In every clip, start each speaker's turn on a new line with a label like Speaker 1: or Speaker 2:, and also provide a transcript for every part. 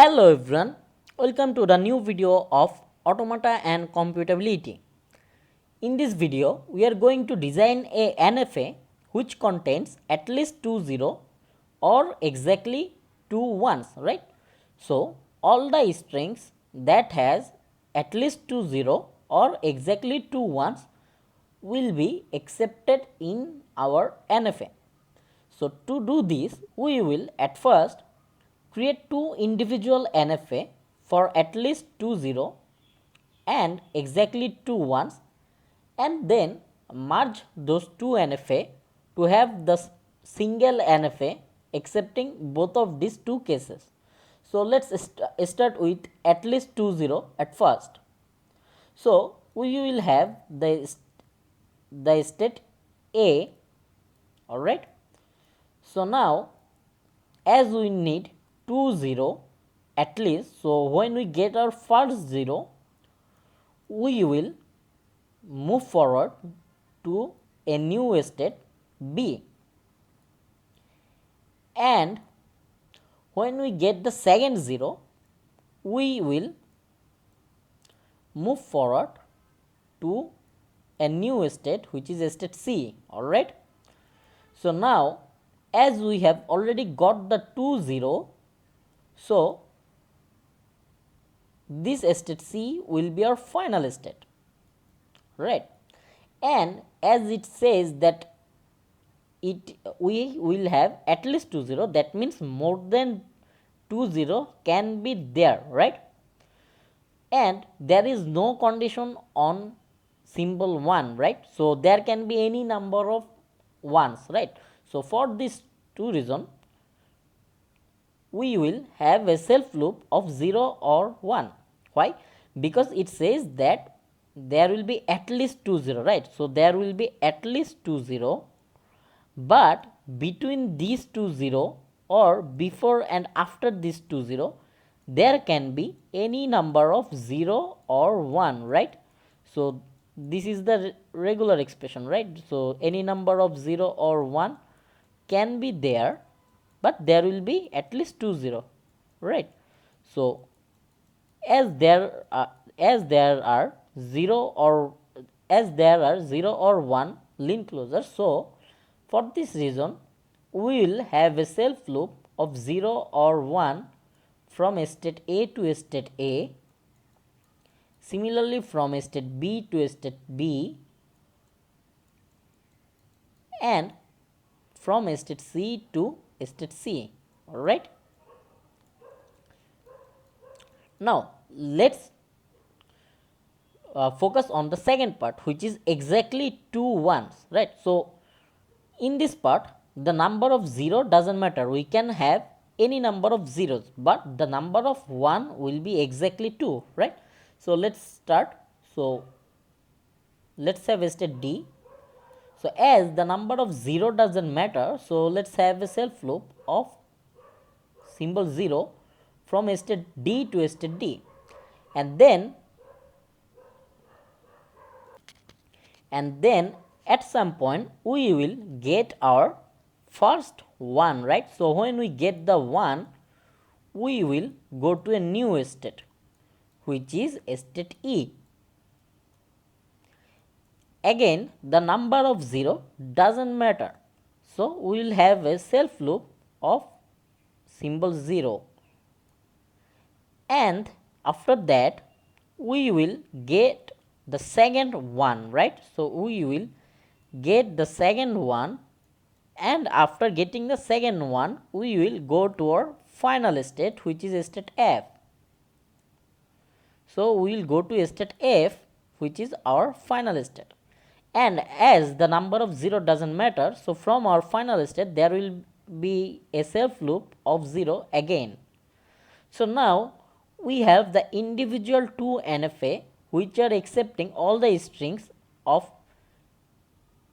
Speaker 1: Hello everyone, welcome to the new video of Automata and Computability. In this video, we are going to design a NFA which contains at least two zero or exactly two ones, right? So, all the strings that has at least two zero or exactly two ones will be accepted in our NFA. So, to do this, we will at first create two individual NFA for at least two zero and exactly two ones, and then merge those two NFA to have the single NFA accepting both of these two cases. So, let us start with at least two zero at first. So, we will have the state A, alright. So, now as we need two zero at least, so when we get our first zero, we will move forward to a new state B, and when we get the second zero, we will move forward to a new state which is state C, alright. So, now as we have already got the two zero, so this state C will be our final state, right? And as it says that we will have at least two zero, that means more than two zero can be there, right? And there is no condition on symbol 1, right? So there can be any number of ones, right? So for this two reason, we will have a self loop of 0 or 1. Why? Because it says that there will be at least two zero, right? So there will be at least two zero, but between these two zero or before and after this two zero, there can be any number of 0 or 1, right? So this is the regular expression, right? So any number of 0 or 1 can be there, but there will be at least two zero, right? So as there are 0 or as there are 0 or 1 link closure, so for this reason we will have a self loop of 0 or 1 from state A to state A, similarly from state B to state B, and from state C to state C, alright. Now let's focus on the second part, which is exactly two ones, right? So in this part, the number of 0 doesn't matter, we can have any number of zeros, but the number of 1 will be exactly 2, right? So let's start. So let's have a state D. So as the number of 0 doesn't matter, so let's have a self loop of symbol 0 from state D to state D, and then at some point we will get our first 1, right? So when we get the 1, we will go to a new state which is state E. Again the number of 0 doesn't matter, so we will have a self loop of symbol 0, and after that we will get the second one, right? So we will get the second one, and after getting the second one we will go to our final state which is state F. So we will go to state F, which is our final state, and as the number of 0 doesn't matter, so from our final state there will be a self loop of 0 again. So now we have the individual two NFA which are accepting all the strings of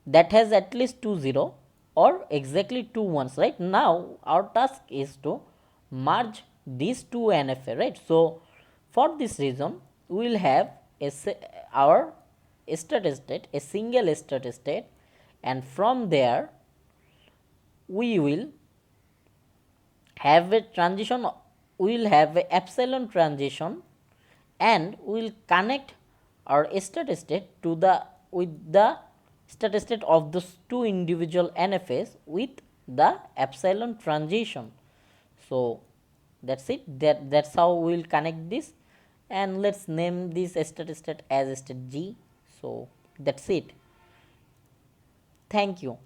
Speaker 1: that has at least two zero or exactly two ones, right? Now our task is to merge these two NFA, right? So for this reason we will have our state, a single state, and from there we will have a transition we will have a epsilon transition, and we will connect our state state to the with the state state of those two individual NFAs with the epsilon transition. So that's it. That's how we will connect this, and let's name this state state as state G. So that's it. Thank you.